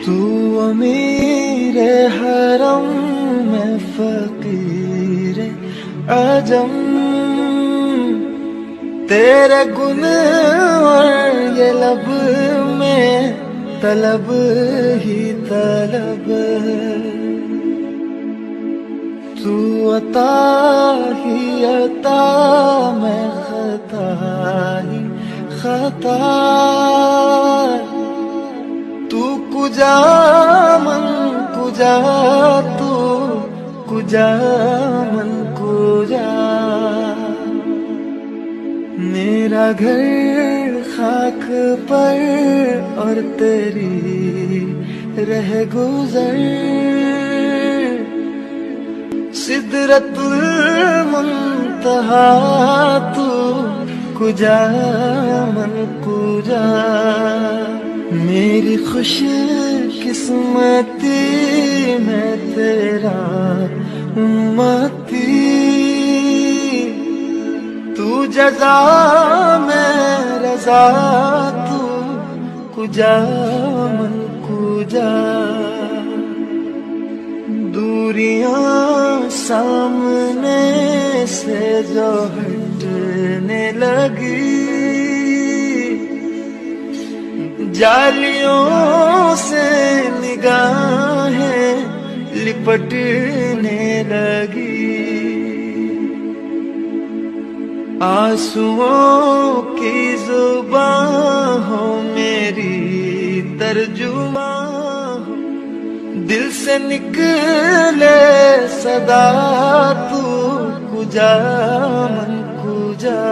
تو امیر حرم میں فقیر عجم، تیرے گن اور یہ لب میں طلب ہی طلب، تو عطا ہی عطا میں خطا ہی خطا، تو کجا من کجا، تو کجا من کجا، میرا گھر خاک پر اور تیری رہ گزر، سدرت المنتہا تو کجا من کجا، میری خوش قسمتی میں تیرا امتی، تو جزا میں رضا، تو کجا من کجا، دوریاں سامنے سے جو ہٹنے لگی، جالیوں سے نگاہیں لپٹنے لگی، آنسوؤں کی زبان ہو میری ترجمان، دل سے نکلے صدا، تو کجا من کجا،